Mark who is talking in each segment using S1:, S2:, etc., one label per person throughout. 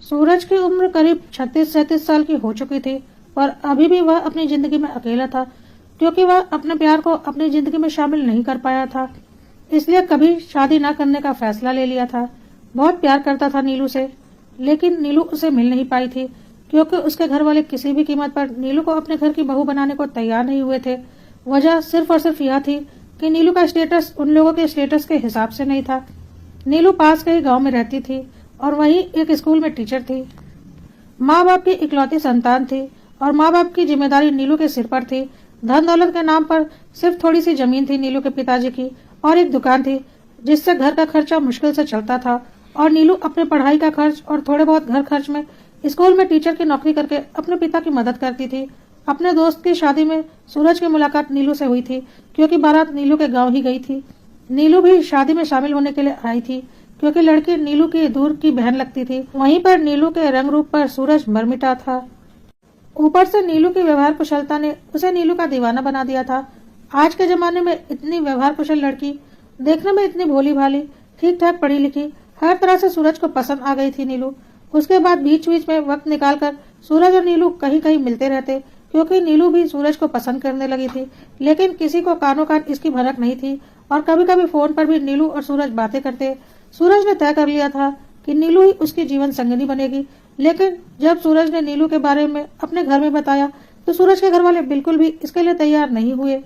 S1: सूरज की उम्र करीब 36-37 साल की हो चुकी थी, पर अभी भी वह अपनी जिंदगी में अकेला था, क्योंकि वह अपने प्यार को अपनी जिंदगी में शामिल नहीं कर पाया था। इसलिए कभी शादी न करने का फैसला ले लिया था। बहुत प्यार करता था नीलू से, लेकिन नीलू उसे मिल नहीं पाई थी, क्योंकि उसके घर वाले किसी भी कीमत पर नीलू को अपने घर की बहू बनाने को तैयार नहीं हुए थे। वजह सिर्फ और सिर्फ यह थी कि नीलू का स्टेटस उन लोगों के स्टेटस के हिसाब से नहीं था। नीलू पास के ही गांव में रहती थी और वहीं एक स्कूल में टीचर थी। माँ बाप की इकलौती संतान थी और माँ बाप की जिम्मेदारी नीलू के सिर पर थी। धन दौलत के नाम पर सिर्फ थोड़ी सी जमीन थी नीलू के पिताजी की, और एक दुकान थी जिससे घर का खर्चा मुश्किल से चलता था। और नीलू अपने पढ़ाई का खर्च और थोड़े बहुत घर खर्च में स्कूल में टीचर की नौकरी करके अपने पिता की मदद करती थी। अपने दोस्त की शादी में सूरज की मुलाकात नीलू से हुई थी, क्योंकि बारात नीलू के गांव ही गई थी। नीलू भी शादी में शामिल होने के लिए आई थी, क्योंकि लड़की नीलू की दूर की बहन लगती थी। वहीं पर नीलू के रंग रूप पर सूरज मरमिटा था। ऊपर से नीलू की व्यवहार कुशलता ने उसे नीलू का दीवाना बना दिया था। आज के जमाने में इतनी व्यवहार कुशल लड़की, देखने में इतनी भोली भाली, ठीक ठाक पढ़ी लिखी, हर तरह से सूरज को पसंद आ गई थी नीलू। उसके बाद बीच बीच में वक्त निकालकर सूरज और नीलू कहीं कहीं मिलते रहते, क्योंकि नीलू भी सूरज को पसंद करने लगी थी। लेकिन किसी को कानों कान इसकी भनक नहीं थी, और कभी कभी फोन पर भी नीलू और सूरज बातें करते। सूरज ने तय कर लिया था कि नीलू ही उसकी जीवन संगिनी बनेगी। लेकिन जब सूरज ने नीलू के बारे में अपने घर में बताया, तो सूरज के घर वाले बिल्कुल भी इसके लिए तैयार नहीं हुए।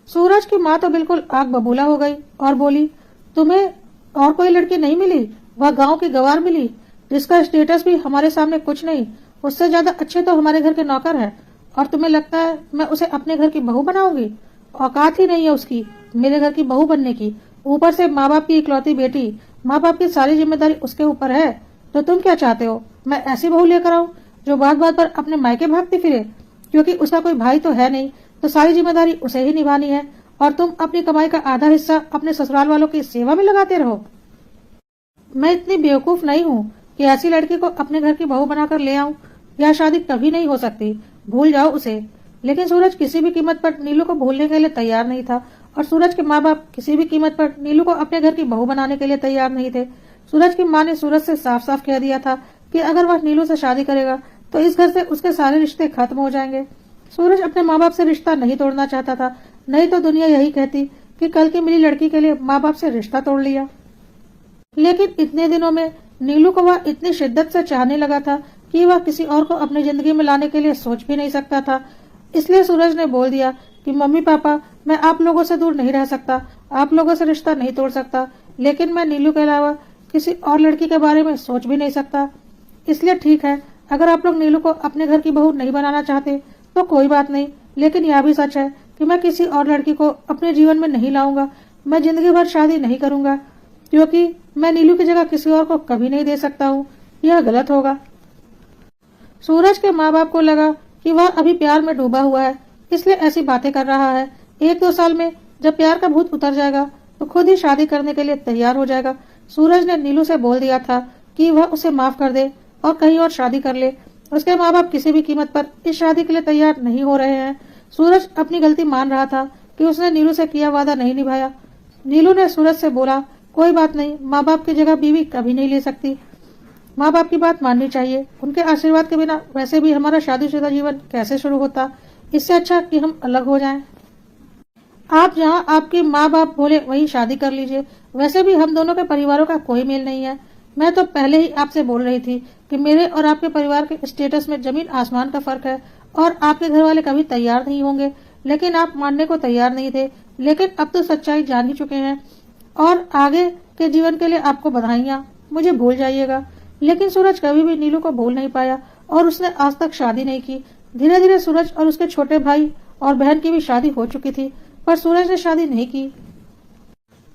S1: सूरज की माँ तो बिल्कुल आग बबूला हो गई और बोली, तुम्हें और कोई लड़की नहीं मिली? वह गांव की गवार मिली, जिसका स्टेटस भी हमारे सामने कुछ नहीं, उससे ज्यादा अच्छे तो हमारे घर के नौकर है, और तुम्हें लगता है मैं उसे अपने घर की बहू बनाऊंगी? औकात ही नहीं है उसकी मेरे घर की बहू बनने की। ऊपर से माँ बाप की इकलौती बेटी, माँ बाप की सारी जिम्मेदारी उसके ऊपर है। तो तुम क्या चाहते हो, मैं ऐसी बहू लेकर आऊं जो बात बात पर अपने मायके भागती फिरे? क्योंकि उसका कोई भाई तो है नहीं, तो सारी जिम्मेदारी उसे ही निभानी है, और तुम अपनी कमाई का आधा हिस्सा अपने ससुराल वालों की सेवा में लगाते रहो। मैं इतनी बेवकूफ नहीं हूँ कि ऐसी लड़की को अपने घर की बहू बनाकर ले आऊं। यह शादी कभी नहीं हो सकती, भूल जाओ उसे। लेकिन सूरज किसी भी कीमत पर नीलू को भूलने के लिए तैयार नहीं था, और सूरज के माँ बाप किसी भी कीमत पर नीलू को अपने घर की बहू बनाने के लिए तैयार नहीं थे। सूरज की माँ ने सूरज से साफ साफ कह दिया था कि अगर वह नीलू से शादी करेगा तो इस घर से उसके सारे रिश्ते खत्म हो जाएंगे। सूरज अपने माँ बाप से रिश्ता नहीं तोड़ना चाहता था, नहीं तो दुनिया यही कहती कि कल की मिली लड़की के लिए माँ बाप से रिश्ता तोड़ लिया। लेकिन इतने दिनों में नीलू को वह इतनी शिद्दत से चाहने लगा था कि वह किसी और को अपनी जिंदगी में लाने के लिए सोच भी नहीं सकता था। इसलिए सूरज ने बोल दिया कि मम्मी पापा, मैं आप लोगों से दूर नहीं रह सकता, आप लोगों से रिश्ता नहीं तोड़ सकता, लेकिन मैं नीलू के अलावा किसी और लड़की के बारे में सोच भी नहीं सकता। इसलिए ठीक है, अगर आप लोग नीलू को अपने घर की बहू नहीं बनाना चाहते तो कोई बात नहीं, लेकिन यह भी सच है कि मैं किसी और लड़की को अपने जीवन में नहीं लाऊंगा। मैं जिंदगी भर शादी नहीं करूंगा, क्योंकि मैं नीलू की जगह किसी और को कभी नहीं दे सकता हूँ। यह गलत होगा। सूरज के माँ बाप को लगा कि वह अभी प्यार में डूबा हुआ है, इसलिए ऐसी बातें कर रहा है। 1-2 साल में जब प्यार का भूत उतर जाएगा तो खुद ही शादी करने के लिए तैयार हो जाएगा। सूरज ने नीलू से बोल दिया था कि वह उसे माफ कर दे और कहीं और शादी कर ले। उसके माँ बाप किसी भी कीमत पर इस शादी के लिए तैयार नहीं हो रहे हैं। सूरज अपनी गलती मान रहा था कि उसने नीलू से किया वादा नहीं निभाया। नीलू ने सूरज से बोला, कोई बात नहीं, माँ बाप की जगह बीवी कभी नहीं ले सकती। माँ बाप की बात माननी चाहिए, उनके आशीर्वाद के बिना वैसे भी हमारा शादीशुदा जीवन कैसे शुरू होता। इससे अच्छा कि हम अलग हो जाएं। आप जहाँ आपके माँ बाप बोले वहीं शादी कर लीजिए। वैसे भी हम दोनों के परिवारों का कोई मेल नहीं है। मैं तो पहले ही आपसे बोल रही थी कि मेरे और आपके परिवार के स्टेटस में जमीन आसमान का फर्क है, और आपके घर वाले कभी तैयार नहीं होंगे। लेकिन आप मानने को तैयार नहीं थे। लेकिन अब तो सच्चाई जान ही चुके हैं, और आगे के जीवन के लिए आपको बधाइयाँ। मुझे भूल जाइएगा। लेकिन सूरज कभी भी नीलू को भूल नहीं पाया, और उसने आज तक शादी नहीं की। धीरे धीरे सूरज और उसके छोटे भाई और बहन की भी शादी हो चुकी थी, पर सूरज ने शादी नहीं की।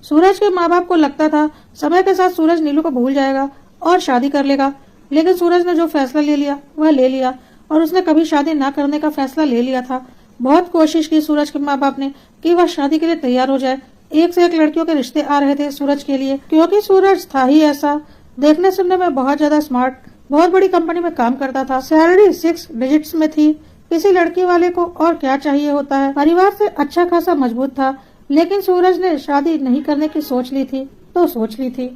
S1: सूरज के माँ बाप को लगता था समय के साथ सूरज नीलू को भूल जाएगा और शादी कर लेगा। लेकिन सूरज ने जो फैसला ले लिया वह ले लिया, और उसने कभी शादी न करने का फैसला ले लिया था। बहुत कोशिश की सूरज के माँ बाप ने कि वह शादी के लिए तैयार हो जाए। एक से एक लड़कियों के रिश्ते आ रहे थे सूरज के लिए, क्योंकि सूरज था ही ऐसा। देखने सुनने में बहुत ज्यादा स्मार्ट, बहुत बड़ी कंपनी में काम करता था, सैलरी 6 डिजिट्स में थी। किसी लड़की वाले को और क्या चाहिए होता है। परिवार से अच्छा खासा मजबूत था। लेकिन सूरज ने शादी नहीं करने की सोच ली थी तो सोच ली थी।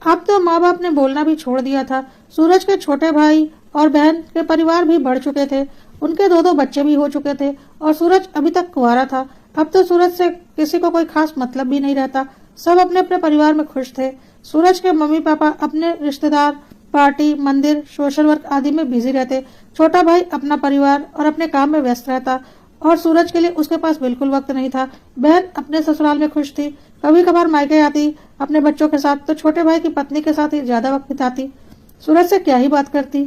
S1: अब तो माँ बाप ने बोलना भी छोड़ दिया था। सूरज के छोटे भाई और बहन के परिवार भी बढ़ चुके थे। उनके दो दो बच्चे भी हो चुके थे और सूरज अभी तक कुंवारा था। अब तो सूरज से किसी को कोई खास मतलब भी नहीं रहता। सब अपने अपने परिवार में खुश थे। सूरज के मम्मी पापा अपने रिश्तेदार, पार्टी, मंदिर, सोशल वर्क आदि में बिजी रहते। छोटा भाई अपना परिवार और अपने काम में व्यस्त रहता और सूरज के लिए उसके पास बिल्कुल वक्त नहीं था। बहन अपने ससुराल में खुश थी। कभी कभार मायके आती अपने बच्चों के साथ, तो छोटे भाई की पत्नी के साथ ही ज्यादा वक्त बिताती। सूरज से क्या ही बात करती।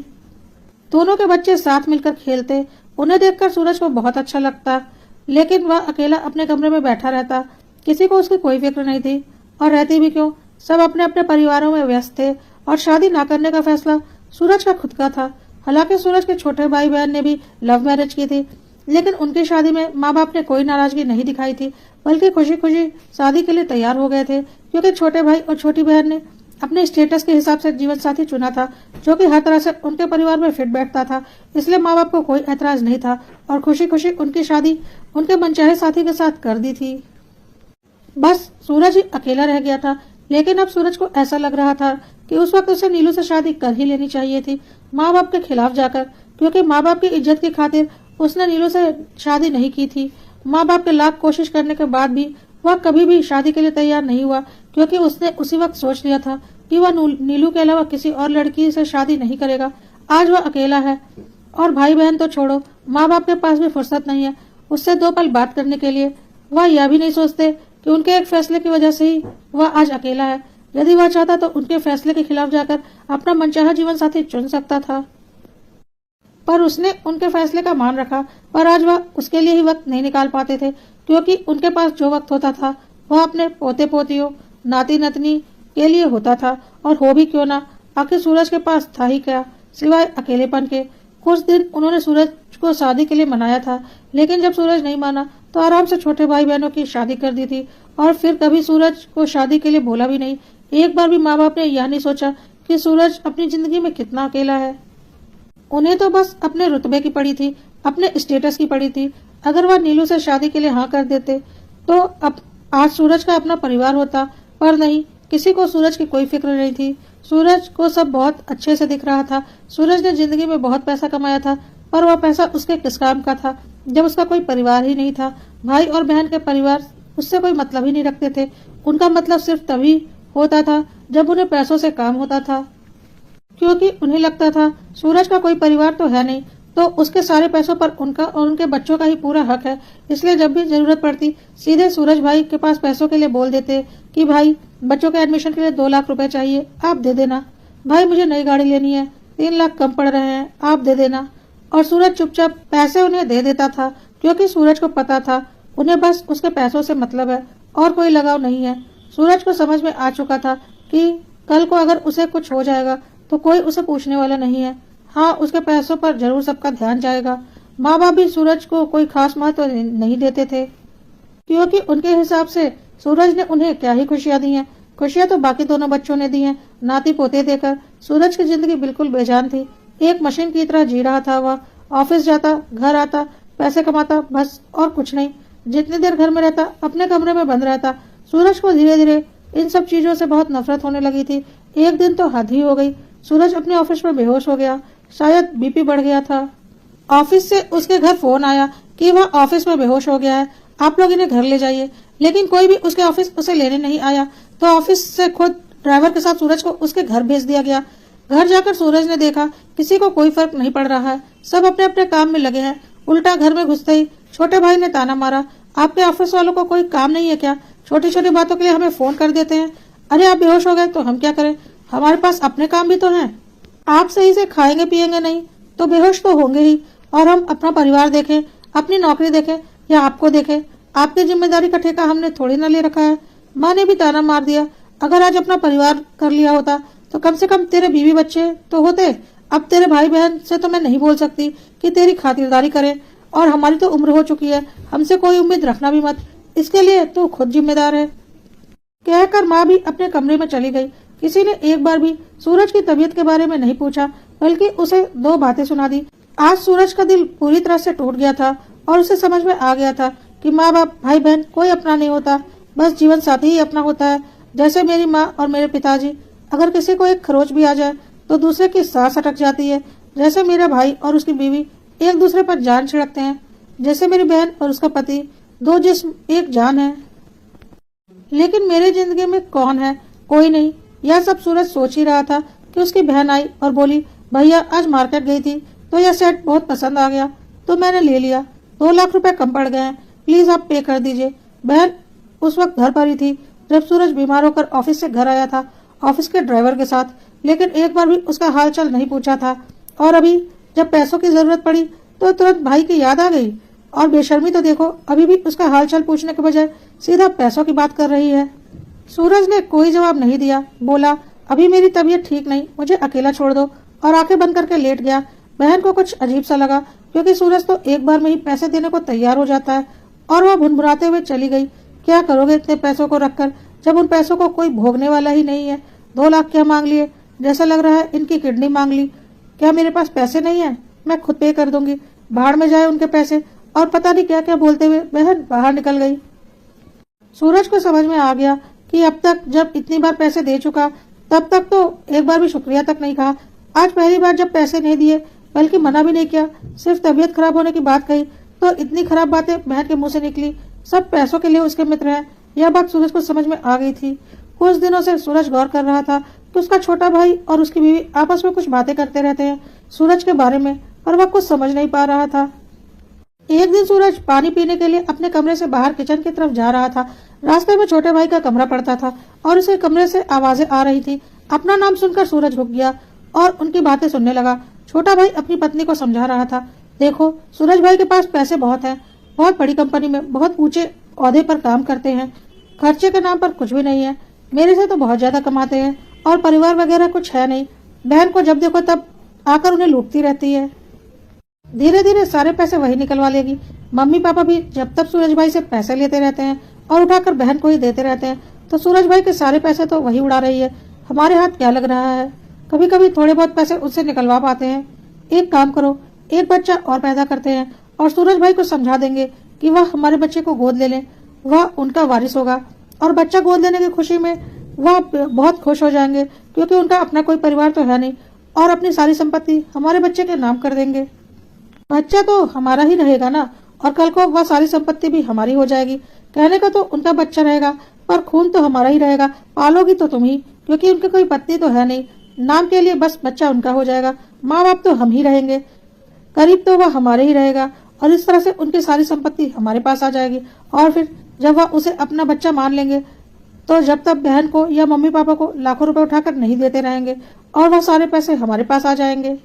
S1: दोनों के बच्चे साथ मिलकर खेलते। उन्हें देखकर सूरज को बहुत अच्छा लगता, लेकिन वह अकेला अपने कमरे में बैठा रहता। किसी को उसकी कोई फिक्र नहीं थी, और रहती भी क्यों, सब अपने अपने परिवारों में व्यस्त थे। और शादी ना करने का फैसला सूरज का खुद का था। हालांकि सूरज के छोटे भाई बहन ने भी लव मैरिज की थी, लेकिन उनकी शादी में माँ बाप ने कोई नाराजगी नहीं दिखाई थी, बल्कि खुशी खुशी शादी के लिए तैयार हो गए थे, क्योंकि छोटे भाई और छोटी बहन ने अपने स्टेटस के हिसाब से जीवन साथी चुना था, जो कि हर तरह से उनके परिवार में फिट बैठता था। इसलिए माँ बाप को कोई ऐतराज नहीं था और खुशी खुशी उनकी शादी उनके मनचाहे साथी के साथ कर दी थी। बस सूरज ही अकेला रह गया था। लेकिन अब सूरज को ऐसा लग रहा था कि उस वक्त उसे नीलू से शादी कर ही लेनी चाहिए थी, माँ बाप के खिलाफ जाकर, क्योंकि माँ बाप की इज्जत की खातिर उसने नीलू से शादी नहीं की थी। माँ बाप के लाख कोशिश करने के बाद भी वह कभी भी शादी के लिए तैयार नहीं हुआ, क्योंकि उसने उसी वक्त सोच लिया था कि वह नीलू के अलावा किसी और लड़की से शादी नहीं करेगा। आज वह अकेला है और भाई बहन तो छोड़ो, माँ बाप के पास भी फुर्सत नहीं है उससे दो पल बात करने के लिए। वह यह भी नहीं सोचते कि उनके एक फैसले की वजह से ही वह आज अकेला है। यदि वह चाहता तो उनके फैसले के खिलाफ जाकर अपना मनचाहा जीवन साथी चुन सकता था, पर उसने उनके फैसले का मान रखा। पर आज वह उसके लिए ही वक्त नहीं निकाल पाते थे, क्योंकि उनके पास जो वक्त होता था वह अपने पोते पोतियों, नाती नतनी के लिए होता था। और हो भी क्यों ना, आखिर सूरज के पास था ही क्या सिवाय अकेलेपन के। कुछ दिन उन्होंने सूरज को शादी के लिए मनाया था, लेकिन जब सूरज नहीं माना तो आराम से छोटे भाई बहनों की शादी कर दी थी, और फिर कभी सूरज को शादी के लिए बोला भी नहीं। एक बार भी माँ बाप ने यह नहीं सोचा कि सूरज अपनी जिंदगी में कितना अकेला है। उन्हें तो बस अपने रुतबे की पड़ी थी, अपने स्टेटस की पड़ी थी। अगर वह नीलू से शादी के लिए हाँ कर देते तो अब आज सूरज का अपना परिवार होता, पर नहीं, किसी को सूरज की कोई फिक्र नहीं थी। सूरज को सब बहुत अच्छे से दिख रहा था। सूरज ने जिंदगी में बहुत पैसा कमाया था, पर वह पैसा उसके किस काम का था जब उसका कोई परिवार ही नहीं था। भाई और बहन के परिवार उससे कोई मतलब ही नहीं रखते थे। उनका मतलब सिर्फ तभी होता था जब उन्हें पैसों से काम होता था, क्योंकि उन्हें लगता था सूरज का कोई परिवार तो है नहीं, तो उसके सारे पैसों पर उनका और उनके बच्चों का ही पूरा हक है। इसलिए जब भी जरूरत पड़ती सीधे सूरज भाई के पास पैसों के लिए बोल देते कि भाई बच्चों के एडमिशन के लिए 2 लाख रुपए चाहिए, आप दे देना। भाई मुझे नई गाड़ी लेनी है, 3 लाख कम पड़ रहे हैं, आप दे देना। और सूरज चुपचाप पैसे उन्हें दे देता था, क्योंकि सूरज को पता था उन्हें बस उसके पैसों से मतलब है और कोई लगाव नहीं है। सूरज को समझ में आ चुका था कि कल को अगर उसे कुछ हो जाएगा तो कोई उसे पूछने वाला नहीं है। हाँ, उसके पैसों पर जरूर सबका ध्यान जाएगा। माँ बाप भी सूरज को कोई खास महत्व नहीं देते थे, क्योंकि उनके हिसाब से सूरज ने उन्हें क्या ही खुशियाँ दी हैं। खुशियाँ तो बाकी दोनों बच्चों ने दी हैं। नाती पोते देकर सूरज की जिंदगी बिल्कुल बेजान थी। एक मशीन की तरह जी रहा था वह। ऑफिस जाता, घर आता, पैसे कमाता, बस और कुछ नहीं। जितनी देर घर में रहता अपने कमरे में बंद रहता। सूरज को धीरे धीरे इन सब चीजों से बहुत नफरत होने लगी थी। एक दिन तो हद ही हो गई। सूरज अपने ऑफिस में बेहोश हो गया। शायद बीपी बढ़ गया था। ऑफिस से उसके घर फोन आया कि वह ऑफिस में बेहोश हो गया है, आप लोग इन्हें घर ले जाइए। लेकिन कोई भी उसके ऑफिस उसे लेने नहीं आया, तो ऑफिस से खुद ड्राइवर के साथ सूरज को उसके घर भेज दिया गया। घर जाकर सूरज ने देखा किसी को कोई फर्क नहीं पड़ रहा है, सब अपने अपने काम में लगे हैं। उल्टा घर में घुसते ही छोटे भाई ने ताना मारा, आपके ऑफिस वालों को कोई काम नहीं है क्या? छोटी छोटी बातों के लिए हमें फोन कर देते हैं। अरे आप बेहोश हो गए तो हम क्या करें, हमारे पास अपने काम भी तो हैं। आप सही से खाएंगे पिएंगे नहीं तो बेहोश तो होंगे ही, और हम अपना परिवार देखें, अपनी नौकरी देखें या आपको देखें? आपकी जिम्मेदारी का ठेका हमने थोड़ी ना ले रखा है। माँ ने भी ताना मार दिया, अगर आज अपना परिवार कर लिया होता तो कम से कम तेरे बीवी बच्चे तो होते। अब तेरे भाई बहन से तो मैं नहीं बोल सकती कि तेरी खातिरदारी करें, और हमारी तो उम्र हो चुकी है, हमसे कोई उम्मीद रखना भी मत, इसके लिए तू खुद जिम्मेदार है। कहकर माँ भी अपने कमरे में चली गई। किसी ने एक बार भी सूरज की तबीयत के बारे में नहीं पूछा, बल्कि उसे 2 बातें सुना दी। आज सूरज का दिल पूरी तरह से टूट गया था और उसे समझ में आ गया था कि माँ बाप भाई बहन कोई अपना नहीं होता, बस जीवन साथी ही अपना होता है। जैसे मेरी माँ और मेरे पिताजी, अगर किसी को एक खरोच भी आ जाए तो दूसरे की सांस अटक जाती है। जैसे मेरा भाई और उसकी बीवी एक दूसरे पर जान छिड़कते हैं, जैसे मेरी बहन और उसका पति दो जिस्म एक जान है। लेकिन मेरी जिंदगी में कौन है? कोई नहीं। यह सब सूरज सोच ही रहा था कि उसकी बहन आई और बोली, भैया आज मार्केट गई थी तो यह सेट बहुत पसंद आ गया तो मैंने ले लिया। 2 लाख रुपए कम पड़ गए हैं, प्लीज आप पे कर दीजिए। बहन उस वक्त घर पर ही थी जब सूरज बीमार होकर ऑफिस से घर आया था, ऑफिस के ड्राइवर के साथ, लेकिन एक बार भी उसका हालचाल नहीं पूछा था। और अभी जब पैसों की जरूरत पड़ी तो तुरंत भाई की याद आ गई। और बेशर्मी तो देखो, अभी भी उसका हालचाल पूछने के बजाय सीधा पैसों की बात कर रही है। सूरज ने कोई जवाब नहीं दिया। बोला, अभी मेरी तबीयत ठीक नहीं, मुझे अकेला छोड़ दो, और आंखें बंद करके लेट गया। बहन को कुछ अजीब सा लगा, क्योंकि सूरज तो एक बार में ही पैसे देने को तैयार हो जाता है, और वह भुनभुनाते हुए चली गई। क्या करोगे इतने पैसों को रखकर, जब उन पैसों को कोई भोगने वाला ही नहीं है। 2 लाख क्या मांग लिए, जैसा लग रहा है इनकी किडनी मांग ली। क्या मेरे पास पैसे नहीं है? मैं खुद पे कर दूंगी, भाड़ में जाए उनके पैसे। और पता नहीं क्या क्या बोलते हुए बहन बाहर निकल गई। सूरज को समझ में आ गया कि अब तक जब इतनी बार पैसे दे चुका, तब तक तो एक बार भी शुक्रिया तक नहीं कहा। आज पहली बार जब पैसे नहीं दिए, बल्कि मना भी नहीं किया, सिर्फ तबीयत खराब होने की बात कही, तो इतनी खराब बातें बहन के मुंह से निकली। सब पैसों के लिए उसके मित्र हैं, यह बात सूरज को समझ में आ गई थी। कुछ दिनों से सूरज गौर कर रहा था कि उसका छोटा भाई और उसकी बीवी आपस में कुछ बातें करते रहते हैं सूरज के बारे में, और वह कुछ समझ नहीं पा रहा था। एक दिन सूरज पानी पीने के लिए अपने कमरे से बाहर किचन की तरफ जा रहा था। रास्ते में छोटे भाई का कमरा पड़ता था और उसे कमरे से आवाजें आ रही थी। अपना नाम सुनकर सूरज रुक गया और उनकी बातें सुनने लगा। छोटा भाई अपनी पत्नी को समझा रहा था, देखो सूरज भाई के पास पैसे बहुत हैं, बहुत बड़ी कंपनी में बहुत ऊंचे ओहदे पर काम करते हैं, खर्चे के नाम पर कुछ भी नहीं है। मेरे से तो बहुत ज्यादा कमाते हैं, और परिवार वगैरह कुछ है नहीं। बहन को जब देखो तब आकर उन्हें लूटती रहती है। धीरे धीरे सारे पैसे वही निकलवा लेगी। मम्मी पापा भी जब तब सूरज भाई से पैसे लेते रहते हैं और उठाकर बहन को ही देते रहते हैं, तो सूरज भाई के सारे पैसे तो वही उड़ा रही है। हमारे हाथ क्या लग रहा है? कभी कभी थोड़े बहुत पैसे उससे निकलवा पाते हैं। एक काम करो, एक बच्चा और पैदा करते हैं और सूरज भाई को समझा देंगे कि वह हमारे बच्चे को गोद ले लें, वह उनका वारिस होगा। और बच्चा गोद लेने की खुशी में वह बहुत खुश हो जाएंगे, क्योंकि उनका अपना कोई परिवार तो है नहीं, और अपनी सारी संपत्ति हमारे बच्चे के नाम कर देंगे। बच्चा तो हमारा ही रहेगा ना, और कल को वह सारी संपत्ति भी हमारी हो जाएगी। कहने का तो उनका बच्चा रहेगा, पर खून तो हमारा ही रहेगा। पालोगी तो तुम ही, क्योंकि उनकी कोई पत्नी तो है नहीं। नाम के लिए बस बच्चा उनका हो जाएगा, माँ बाप तो हम ही रहेंगे, करीब तो वह हमारे ही रहेगा, और इस तरह से उनकी सारी संपत्ति हमारे पास आ जाएगी। और फिर जब वह उसे अपना बच्चा मान लेंगे, तो जब तक बहन को या मम्मी पापा को लाखों रुपए उठाकर नहीं देते रहेंगे, और वह सारे पैसे हमारे पास आ जाएंगे।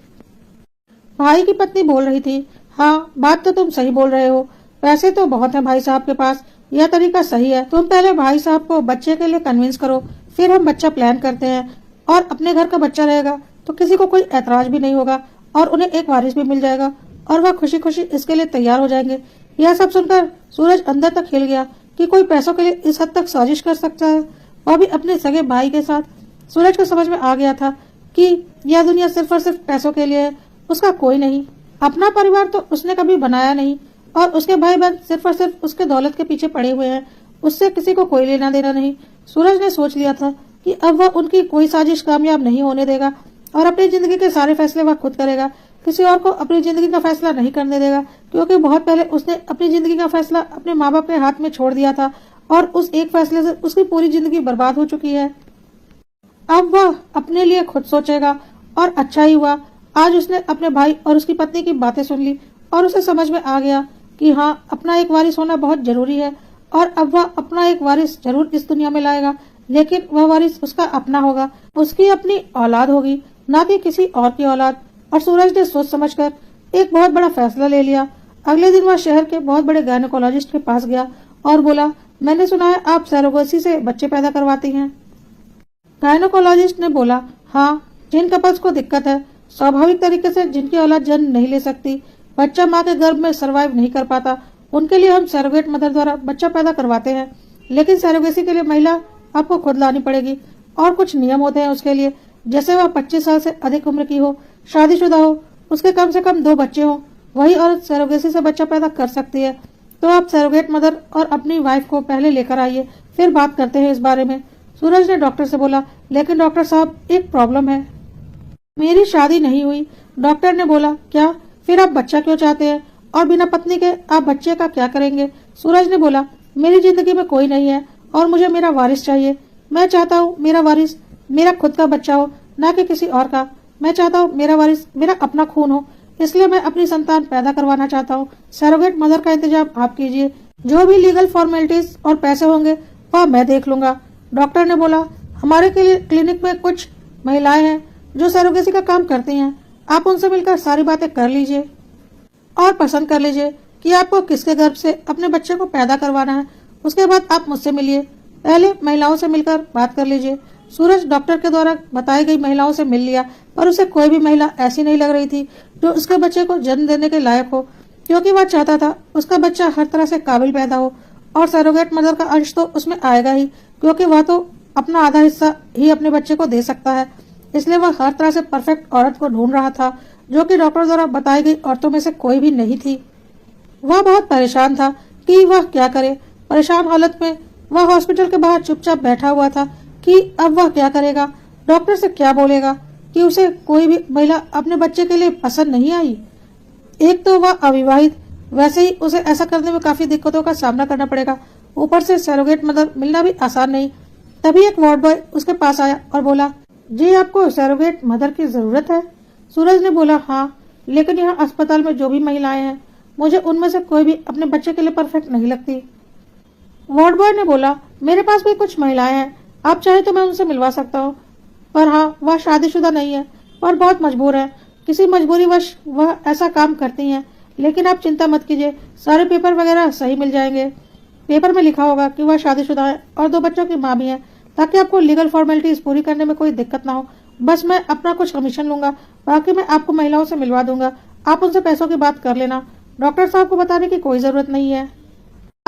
S1: भाई की पत्नी बोल रही थी, हाँ बात तो तुम सही बोल रहे हो, पैसे तो बहुत है भाई साहब के पास, यह तरीका सही है। तुम पहले भाई साहब को बच्चे के लिए कन्विंस करो, फिर हम बच्चा प्लान करते हैं, और अपने घर का बच्चा रहेगा तो किसी को कोई ऐतराज भी नहीं होगा, और उन्हें एक वारिस भी मिल जाएगा, और वह खुशी खुशी इसके लिए तैयार हो जाएंगे। यह सब सुनकर सूरज अंदर तक हिल गया कि कोई पैसों के लिए इस हद तक साजिश कर सकता है, और भी अपने सगे भाई के साथ। सूरज को समझ में आ गया था कि यह दुनिया सिर्फ और सिर्फ पैसों के लिए है, उसका कोई नहीं। अपना परिवार तो उसने कभी बनाया नहीं, और उसके भाई बहन सिर्फ और सिर्फ उसके दौलत के पीछे पड़े हुए हैं, उससे किसी को कोई लेना देना नहीं। सूरज ने सोच लिया था कि अब वह उनकी कोई साजिश कामयाब नहीं होने देगा, और अपनी जिंदगी के सारे फैसले वह खुद करेगा, किसी और को अपनी जिंदगी का फैसला नहीं करने देगा, क्योंकि बहुत पहले उसने अपनी जिंदगी का फैसला अपने माँ बाप के हाथ में छोड़ दिया था, और उस एक फैसले से उसकी पूरी जिंदगी बर्बाद हो चुकी है। अब वह अपने लिए खुद सोचेगा, और अच्छा ही हुआ आज उसने अपने भाई और उसकी पत्नी की बातें सुन ली, और उसे समझ में आ गया कि हाँ, अपना एक वारिस होना बहुत जरूरी है, और अब वह अपना एक वारिस जरूर इस दुनिया में लाएगा, लेकिन वह वारिस उसका अपना होगा, उसकी अपनी औलाद होगी, ना कि किसी और की औलाद। और सूरज ने सोच समझकर एक बहुत बड़ा फैसला ले लिया। अगले दिन वह शहर के बहुत बड़े गायनेकोलॉजिस्ट के पास गया और बोला, मैंने सुना है आप सरोगेसी से बच्चे पैदा करवाती हैं। गायनेकोलॉजिस्ट ने बोला, हाँ, जिन कपल्स को दिक्कत है, स्वाभाविक तरीके से जिनकी औलाद जन्म नहीं ले सकती, बच्चा माँ के गर्भ में सरवाइव नहीं कर पाता, उनके लिए हम सरोगेट मदर द्वारा बच्चा पैदा करवाते हैं। लेकिन सरोगेसी के लिए महिला आपको खुद लानी पड़ेगी, और कुछ नियम होते हैं उसके लिए, जैसे वह 25 साल से अधिक उम्र की हो, शादीशुदा हो, उसके कम से कम 2 बच्चे हो, वही औरत सरोगेसी से बच्चा पैदा कर सकती है। तो आप सरोगेट मदर और अपनी वाइफ को पहले लेकर आइए, फिर बात करते हैं इस बारे में। सूरज ने डॉक्टर से बोला, लेकिन डॉक्टर साहब एक प्रॉब्लम है, मेरी शादी नहीं हुई। डॉक्टर ने बोला क्या, फिर आप बच्चा क्यों चाहते हैं, और बिना पत्नी के आप बच्चे का क्या करेंगे। सूरज ने बोला मेरी जिंदगी में कोई नहीं है और मुझे मेरा वारिस चाहिए। मैं चाहता हूँ मेरा वारिस मेरा खुद का बच्चा हो, ना कि किसी और का। मैं चाहता हूँ मेरा वारिस मेरा अपना खून हो, इसलिए मैं अपनी संतान पैदा करवाना चाहता हूँ। सरोगेट मदर का इंतजाम आप कीजिए, जो भी लीगल फॉर्मेलिटीज और पैसे होंगे वह मैं देख लूंगा। डॉक्टर ने बोला हमारे क्लिनिक में कुछ महिलाएं हैं जो सरोगेसी का काम करती हैं, आप उनसे मिलकर सारी बातें कर लीजिए और पसंद कर लीजिए कि आपको किसके गर्भ से अपने बच्चे को पैदा करवाना है। उसके बाद आप मुझसे मिलिए, पहले महिलाओं से मिलकर बात कर लीजिए। सूरज डॉक्टर के द्वारा बताई गई महिलाओं से मिल लिया, पर उसे कोई भी महिला ऐसी नहीं लग रही थी जो उसके बच्चे को जन्म देने के लायक हो, क्योंकि वह चाहता था उसका बच्चा हर तरह से काबिल पैदा हो और सरोगेट मदर का अंश तो उसमें आएगा ही, क्योंकि वह तो अपना आधा हिस्सा ही अपने बच्चे को दे सकता है। इसलिए वह हर तरह से परफेक्ट औरत को ढूंढ रहा था, जो कि डॉक्टर द्वारा बताई गई औरतों में से कोई भी नहीं थी। वह बहुत परेशान था कि वह क्या करे। परेशान हालत में वह हॉस्पिटल के बाहर चुपचाप बैठा हुआ था कि अब वह क्या करेगा, डॉक्टर से क्या बोलेगा कि उसे कोई भी महिला अपने बच्चे के लिए पसंद नहीं आई। एक तो वह अविवाहित, वैसे ही उसे ऐसा करने में काफी दिक्कतों का सामना करना पड़ेगा, ऊपर से सरोगेट मदर मिलना भी आसान नहीं। तभी एक वार्ड बॉय उसके पास आया और बोला जी आपको सरोगेट मदर की जरूरत है। सूरज ने बोला हाँ, लेकिन यहाँ अस्पताल में जो भी महिलाएं हैं मुझे उनमें से कोई भी अपने बच्चे के लिए परफेक्ट नहीं लगती। वार्ड बॉय ने बोला मेरे पास भी कुछ महिलाएं हैं, आप चाहे तो मैं उनसे मिलवा सकता हूँ, पर हाँ वह शादीशुदा नहीं है और बहुत मजबूर है, किसी मजबूरीवश वह ऐसा काम करती हैं। लेकिन आप चिंता मत कीजिए, सारे पेपर वगैरह सही मिल जाएंगे। पेपर में लिखा होगा कि वह शादीशुदा है और 2 बच्चों की माँ भी है, ताकि आपको लीगल फॉर्मेलिटीज पूरी करने में कोई दिक्कत ना हो। बस मैं अपना कुछ कमीशन लूंगा, बाकी मैं आपको महिलाओं से मिलवा दूंगा, आप उनसे पैसों की बात कर लेना। डॉक्टर साहब को बताने की कोई जरूरत नहीं है,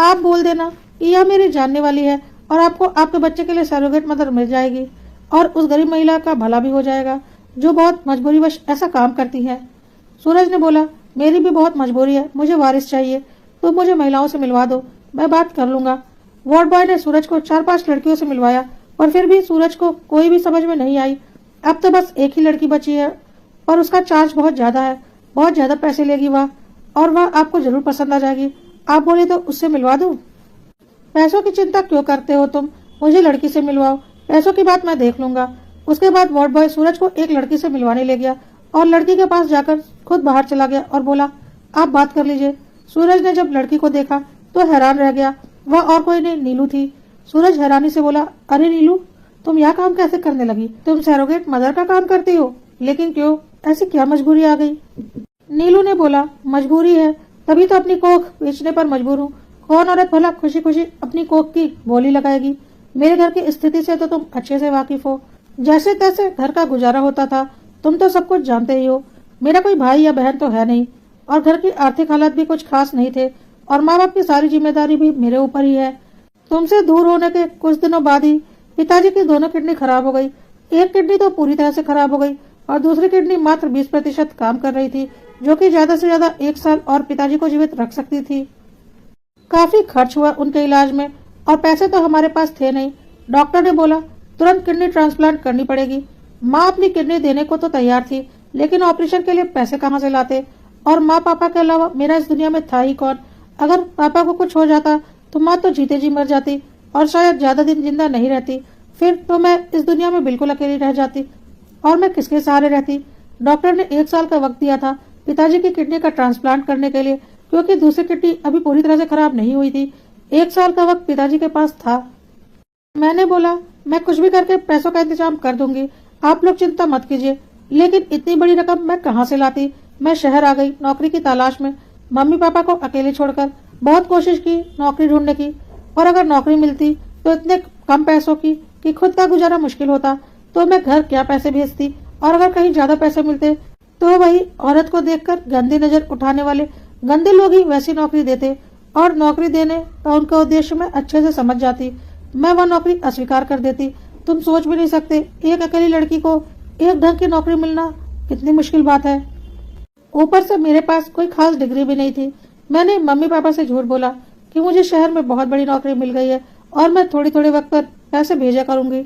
S1: आप बोल देना कि यह मेरी जानने वाली है और आपको आपके बच्चे के लिए सरोगेट मदर मिल जाएगी और उस गरीब महिला का भला भी हो जाएगा जो बहुत मजबूरीवश ऐसा काम करती है। सूरज ने बोला मेरी भी बहुत मजबूरी है, मुझे वारिस चाहिए, तो मुझे महिलाओं से मिलवा दो, मैं बात कर लूंगा। वार्ड बॉय ने सूरज को 4-5 लड़कियों से मिलवाया, पर फिर भी सूरज को कोई भी समझ में नहीं आई। अब तो बस एक ही लड़की बची है, पर उसका चार्ज बहुत ज्यादा है, बहुत ज्यादा पैसे लेगी वह, और वह आपको जरूर पसंद आ जाएगी। आप बोले तो उससे मिलवा दूं। पैसों की चिंता क्यों करते हो तुम, मुझे लड़की से मिलवाओ, पैसों की बात मैं देख लूंगा। उसके बाद वार्ड बॉय सूरज को एक लड़की से मिलवाने ले गया और लड़की के पास जाकर खुद बाहर चला गया और बोला आप बात कर लीजिए। सूरज ने जब लड़की को देखा तो हैरान रह गया, वह और कोई नहीं नीलू थी। सूरज हैरानी से बोला अरे नीलू, तुम यह काम कैसे करने लगी, तुम सरोगेट मदर का काम करती हो, लेकिन क्यों, ऐसी क्या मजबूरी आ गई। नीलू ने बोला मजबूरी है, तभी तो अपनी कोख बेचने पर मजबूर हूँ। कौन औरत भला खुशी खुशी अपनी कोख की बोली लगाएगी। मेरे घर की स्थिति से तो तुम अच्छे से वाकिफ हो, जैसे तैसे घर का गुजारा होता था, तुम तो सब कुछ जानते ही हो। मेरा कोई भाई या बहन तो है नहीं और घर की आर्थिक हालत भी कुछ खास नहीं थे और माँ बाप की सारी जिम्मेदारी भी मेरे ऊपर ही है। तुमसे दूर होने के कुछ दिनों बाद ही पिताजी की दोनों किडनी खराब हो गई। एक किडनी तो पूरी तरह से खराब हो गई और दूसरी किडनी मात्र 20% काम कर रही थी, जो कि ज्यादा से ज्यादा 1 साल और पिताजी को जीवित रख सकती थी। काफी खर्च हुआ उनके इलाज में और पैसे तो हमारे पास थे नहीं। डॉक्टर ने बोला तुरंत किडनी ट्रांसप्लांट करनी पड़ेगी। माँ अपनी किडनी देने को तो तैयार थी, लेकिन ऑपरेशन के लिए पैसे कहाँ से लाते, और माँ पापा के अलावा मेरा इस दुनिया में था ही कौन। अगर पापा को कुछ हो जाता तो माँ तो जीते जी मर जाती और शायद ज्यादा दिन जिंदा नहीं रहती, फिर तो मैं इस दुनिया में बिल्कुल अकेली रह जाती और मैं किसके सहारे रहती। डॉक्टर ने 1 साल का वक्त दिया था पिताजी की किडनी का ट्रांसप्लांट करने के लिए, क्योंकि दूसरी किडनी अभी पूरी तरह से खराब नहीं हुई थी। 1 साल का वक्त पिताजी के पास था। मैंने बोला मैं कुछ भी करके पैसों का इंतजाम कर दूंगी, आप लोग चिंता मत कीजिए। लेकिन इतनी बड़ी रकम मैं कहाँ से लाती। मैं शहर आ गई नौकरी की तलाश में, मम्मी पापा को अकेले छोड़कर। बहुत कोशिश की नौकरी ढूंढने की, और अगर नौकरी मिलती तो इतने कम पैसों की कि खुद का गुजारा मुश्किल होता, तो मैं घर क्या पैसे भेजती, और अगर कहीं ज्यादा पैसे मिलते तो वही औरत को देखकर गंदी नजर उठाने वाले गंदे लोग ही वैसी नौकरी देते, और नौकरी देने का उनका उद्देश्य मैं अच्छे से समझ जाती। मैं वह नौकरी अस्वीकार कर देती। तुम सोच भी नहीं सकते एक अकेली लड़की को एक ढंग की नौकरी मिलना कितनी मुश्किल बात है। ऊपर से मेरे पास कोई खास डिग्री भी नहीं थी। मैंने मम्मी पापा से झूठ बोला कि मुझे शहर में बहुत बड़ी नौकरी मिल गई है और मैं थोड़ी थोड़ी वक्त पर पैसे भेजा करूंगी।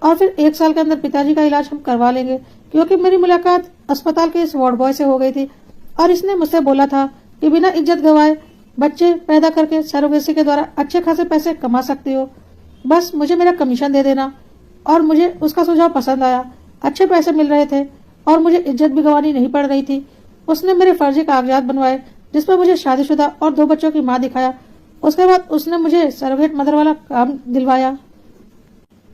S1: और फिर 1 साल के अंदर पिताजी का इलाज हम करवा लेंगे, क्योंकि मेरी मुलाकात अस्पताल के इस वार्ड बॉय से हो गई थी और इसने मुझसे बोला था कि बिना इज्जत गंवाए बच्चे पैदा करके सरोगेसी के द्वारा अच्छे खासे पैसे कमा सकती हो, बस मुझे मेरा कमीशन दे देना। और मुझे उसका सुझाव पसंद आया। अच्छे पैसे मिल रहे थे और मुझे इज्जत भी गंवानी नहीं पड़ रही थी। उसने मेरे फर्जी कागजात बनवाए, जिसमें मुझे शादीशुदा और 2 बच्चों की माँ दिखाया। उसके बाद उसने मुझे सरोगेट मदर वाला काम दिलवाया।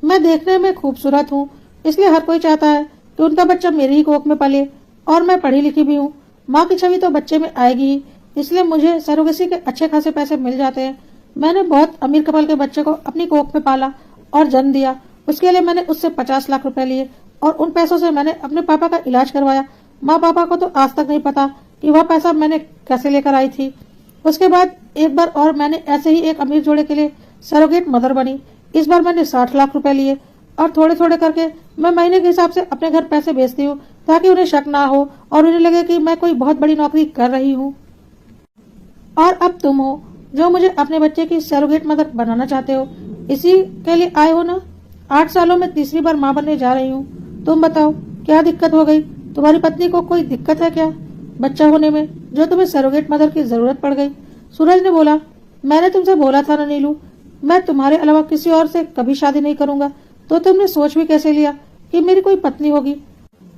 S1: मैं देखने में खूबसूरत हूँ, इसलिए हर कोई चाहता है कि उनका बच्चा मेरी ही कोख में पले, और मैं पढ़ी लिखी भी हूँ। माँ की छवि तो बच्चे में आएगी ही, इसलिए मुझे सरोगेसी के अच्छे खासे पैसे मिल जाते हैं। मैंने बहुत अमीर कपल के बच्चे को अपनी कोख में पाला और जन्म दिया। उसके लिए मैंने उससे 50 लाख रुपए लिए और उन पैसों से मैंने अपने पापा का इलाज करवाया। माँ पापा को तो आज तक नहीं पता कि वह पैसा मैंने कैसे लेकर आई थी। उसके बाद एक बार और मैंने ऐसे ही एक अमीर जोड़े के लिए सरोगेट मदर बनी। इस बार मैंने 60 लाख रुपए लिए और थोड़े थोड़े करके मैं महीने के हिसाब से अपने घर पैसे भेजती हूँ, ताकि उन्हें शक ना हो और उन्हें लगे कि मैं कोई बहुत बड़ी नौकरी कर रही हूँ। और अब तुम हो जो मुझे अपने बच्चे की सरोगेट मदर बनाना चाहते हो। इसी के लिए आए हो ना? 8 सालों में तीसरी बार माँ बनने जा रही हूँ। तुम बताओ क्या दिक्कत हो गई? तुम्हारी पत्नी को कोई दिक्कत है क्या बच्चा होने में, जो तुम्हें सरोगेट मदर की जरूरत पड़ गई? सूरज ने बोला, मैंने तुमसे बोला था ना नीलू, मैं तुम्हारे अलावा किसी और से कभी शादी नहीं करूंगा, तो तुमने सोच भी कैसे लिया कि मेरी कोई पत्नी होगी?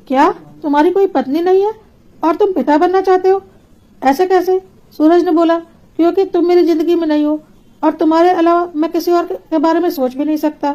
S1: क्या तुम्हारी कोई पत्नी नहीं है और तुम पिता बनना चाहते हो? ऐसे कैसे? सूरज ने बोला, क्योंकि तुम मेरी जिंदगी में नहीं हो और तुम्हारे अलावा मैं किसी और के बारे में सोच भी नहीं सकता।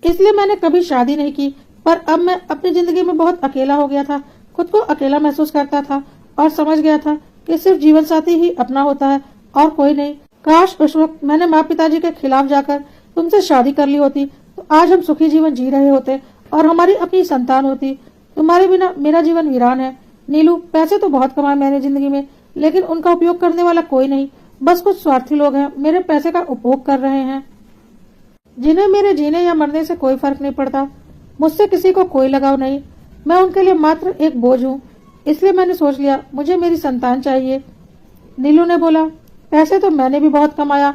S1: इसलिए मैंने कभी शादी नहीं की। पर अब मैं अपनी जिंदगी में बहुत अकेला हो गया था, खुद को अकेला महसूस करता था और समझ गया था कि सिर्फ जीवन साथी ही अपना होता है और कोई नहीं। काश उस वक्त मैंने माँ पिताजी के खिलाफ जाकर तुमसे शादी कर ली होती, तो आज हम सुखी जीवन जी रहे होते और हमारी अपनी संतान होती। तुम्हारे बिना मेरा जीवन वीरान है। नीलू, पैसे तो बहुत कमाए मैंने जिंदगी में, लेकिन उनका उपयोग करने वाला कोई नहीं। बस कुछ स्वार्थी लोग हैं, मेरे पैसे का उपभोग कर रहे हैं, जिन्हें मेरे जीने या मरने से कोई फर्क नहीं पड़ता। मुझसे किसी को कोई लगाव नहीं, मैं उनके लिए मात्र एक बोझ हूँ। इसलिए मैंने सोच लिया मुझे मेरी संतान चाहिए। नीलू ने बोला, पैसे तो मैंने भी बहुत कमाया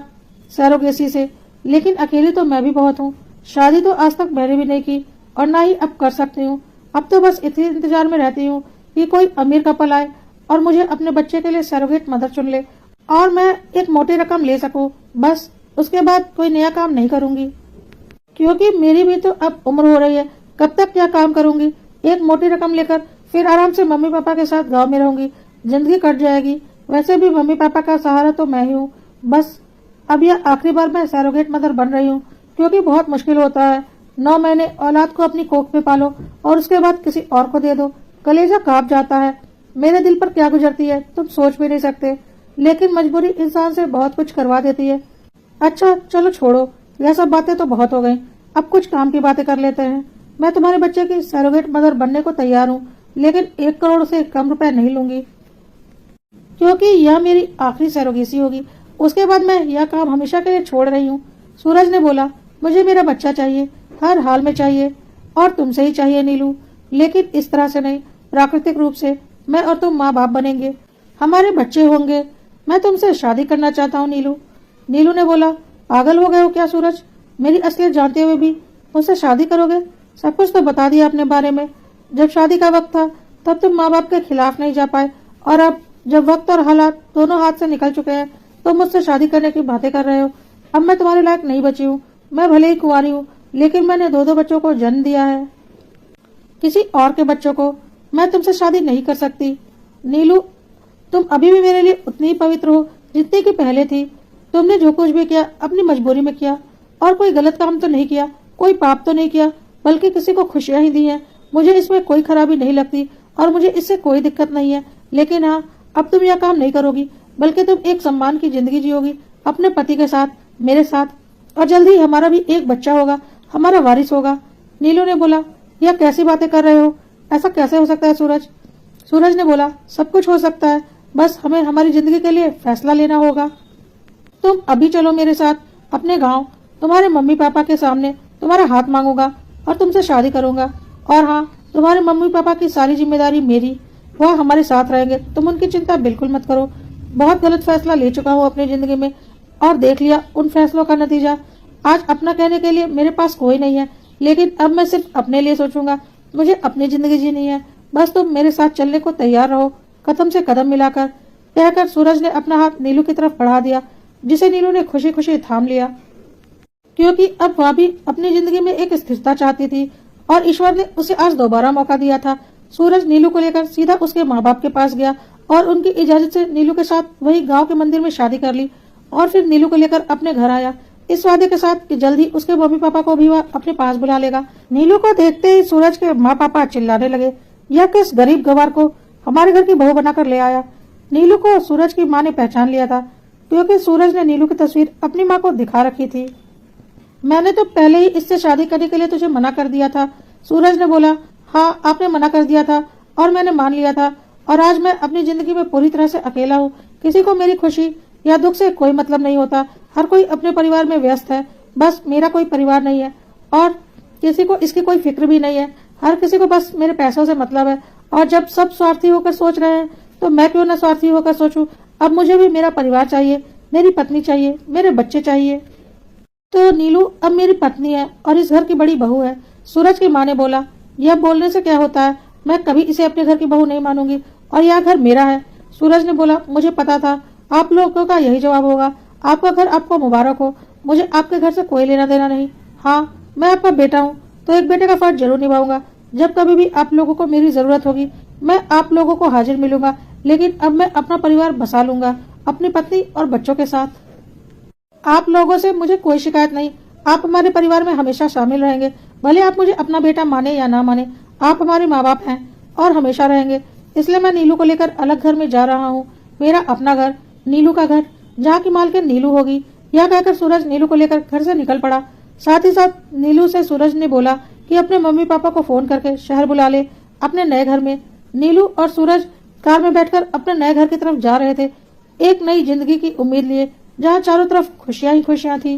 S1: सरोगेसी से, लेकिन अकेली तो मैं भी बहुत हूँ। शादी तो आज तक मैंने भी नहीं की और ना ही अब कर सकती हूँ। अब तो बस इसी इंतजार में रहती हूँ कि कोई अमीर कपल आए और मुझे अपने बच्चे के लिए सरोगेट मदर चुन ले और मैं एक मोटी रकम ले सकूं। बस उसके बाद कोई नया काम नहीं करूंगी, क्योंकि मेरी भी तो अब उम्र हो रही है। कब तक क्या काम करूंगी? एक मोटी रकम लेकर फिर आराम से मम्मी पापा के साथ गांव में रहूंगी, जिंदगी कट जाएगी। वैसे भी मम्मी पापा का सहारा तो मैं ही हूँ। बस अब यह आखिरी बार मैं सरोगेट मदर बन रही हूँ, क्योंकि बहुत मुश्किल होता है। 9 महीने औलाद को अपनी कोख में पालो और उसके बाद किसी और को दे दो, कलेजा कांप जाता है। मेरे दिल पर क्या गुजरती है तुम सोच भी नहीं सकते, लेकिन मजबूरी इंसान से बहुत कुछ करवा देती है। अच्छा चलो छोड़ो, यह सब बातें तो बहुत हो गई, अब कुछ काम की बातें कर लेते हैं। मैं तुम्हारे बच्चे की सरोगेट मदर बनने को तैयार हूँ, लेकिन 1 करोड़ से कम रुपए नहीं लूंगी, क्योंकि यह मेरी आखिरी सरोगेसी होगी। उसके बाद मैं यह काम हमेशा के लिए छोड़ रही हूँ। सूरज ने बोला, मुझे मेरा बच्चा चाहिए, हर हाल में चाहिए, और तुमसे ही चाहिए नीलू, लेकिन इस तरह से नहीं, प्राकृतिक रूप से। मैं और तुम माँ बाप बनेंगे, हमारे बच्चे होंगे। मैं तुमसे शादी करना चाहता हूँ नीलू। नीलू ने बोला, पागल हो गए हो क्या सूरज? मेरी असलियत जानते हुए भी मुझसे शादी करोगे? सब कुछ तो बता दिया अपने बारे में। जब शादी का वक्त था तब तुम माँ बाप के खिलाफ नहीं जा पाए, और अब जब वक्त और हालात दोनों हाथ से निकल चुके हैं तो मुझसे शादी करने की बातें कर रहे हो। अब मैं तुम्हारे लायक नहीं बची हूँ। मैं भले ही कुंवारी हूँ, लेकिन मैंने 2 बच्चों को जन्म दिया है, किसी और के बच्चों को। मैं तुमसे शादी नहीं कर सकती नीलू। तुम अभी भी मेरे लिए उतनी ही पवित्र हो जितनी की पहले थी। तुमने जो कुछ भी किया अपनी मजबूरी में किया, और कोई गलत काम तो नहीं किया, कोई पाप तो नहीं किया, बल्कि किसी को खुशियां ही दी हैं। मुझे इसमें कोई खराबी नहीं लगती और मुझे इससे कोई दिक्कत नहीं है। लेकिन हाँ, अब तुम यह काम नहीं करोगी, बल्कि तुम एक सम्मान की जिंदगी जियोगी अपने पति के साथ, मेरे साथ, और जल्द ही हमारा भी एक बच्चा होगा, हमारा वारिस होगा। नीलू ने बोला, यह कैसी बातें कर रहे हो? ऐसा कैसे हो सकता है सूरज? सूरज ने बोला, सब कुछ हो सकता है, बस हमें हमारी जिंदगी के लिए फैसला लेना होगा। तुम अभी चलो मेरे साथ अपने गांव, तुम्हारे मम्मी पापा के सामने तुम्हारा हाथ मांगूंगा और तुमसे शादी करूंगा। और हाँ, तुम्हारे मम्मी पापा की सारी जिम्मेदारी मेरी, वह हमारे साथ रहेंगे, तुम उनकी चिंता बिल्कुल मत करो। बहुत गलत फैसला ले चुका हूँ अपनी जिंदगी में और देख लिया उन फैसलों का नतीजा। आज अपना कहने के लिए मेरे पास कोई नहीं है, लेकिन अब मैं सिर्फ अपने लिए सोचूंगा। मुझे अपनी जिंदगी जीनी है, बस तुम मेरे साथ चलने को तैयार रहो, कदम से कदम मिलाकर। कहकर सूरज ने अपना हाथ नीलू की तरफ बढ़ा दिया, जिसे नीलू ने खुशी खुशी थाम लिया, क्योंकि अब वह भी अपनी जिंदगी में एक स्थिरता चाहती थी और ईश्वर ने उसे आज दोबारा मौका दिया था। सूरज नीलू को लेकर सीधा उसके माँ बाप के पास गया और उनकी इजाजत से नीलू के साथ वही गांव के मंदिर में शादी कर ली और फिर नीलू को लेकर अपने घर आया, इस वादे के साथ कि जल्द ही उसके मम्मी पापा को भी वह अपने पास बुला लेगा। नीलू को देखते ही सूरज के माँ पापा चिल्लाने लगे, यह किस गरीब गवार को हमारे घर की बहू बनाकर ले आया। नीलू को सूरज की माँ ने पहचान लिया था, क्योंकि सूरज ने नीलू की तस्वीर अपनी माँ को दिखा रखी थी। मैंने तो पहले ही इससे शादी करने के लिए तुझे मना कर दिया था। सूरज ने बोला, हाँ आपने मना कर दिया था और मैंने मान लिया था, और आज मैं अपनी जिंदगी में पूरी तरह से अकेला हूँ। किसी को मेरी खुशी या दुख से कोई मतलब नहीं होता, हर कोई अपने परिवार में व्यस्त है। बस मेरा कोई परिवार नहीं है और किसी को इसकी कोई फिक्र भी नहीं है। हर किसी को बस मेरे पैसों से मतलब है, और जब सब स्वार्थी होकर सोच रहे हैं तो मैं क्यों न स्वार्थी होकर सोचूं। अब मुझे भी मेरा परिवार चाहिए, मेरी पत्नी चाहिए, मेरे बच्चे चाहिए। तो नीलू अब मेरी पत्नी है और इस घर की बड़ी बहू है। सूरज की माँ ने बोला, यह बोलने से क्या होता है, मैं कभी इसे अपने घर की बहू नहीं मानूंगी और यह घर मेरा है। सूरज ने बोला, मुझे पता था आप लोगों का यही जवाब होगा। आपका घर आपको मुबारक हो, मुझे आपके घर से कोई लेना देना नहीं। हाँ, मैं आपका बेटा हूँ तो एक बेटे का फर्ज जरूर निभाऊंगा। जब कभी भी आप लोगों को मेरी जरूरत होगी मैं आप लोगों को हाजिर मिलूंगा, लेकिन अब मैं अपना परिवार बसा लूंगा अपनी पत्नी और बच्चों के साथ। आप लोगों से मुझे कोई शिकायत नहीं, आप हमारे परिवार में हमेशा शामिल रहेंगे। भले आप मुझे अपना बेटा माने या ना माने, आप हमारे माँ बाप हैं और हमेशा रहेंगे। इसलिए मैं नीलू को लेकर अलग घर में जा रहा हूँ, मेरा अपना घर, नीलू का घर, जहाँ की मालकिन नीलू होगी। यह कहकर सूरज नीलू को लेकर घर से निकल पड़ा। साथ ही साथ नीलू से सूरज ने बोला कि अपने मम्मी पापा को फोन करके शहर बुला ले अपने नए घर में। नीलू और सूरज कार में बैठकर अपने नए घर की तरफ जा रहे थे, एक नई जिंदगी की उम्मीद लिए, जहाँ चारों तरफ खुशियां ही खुशियां थी।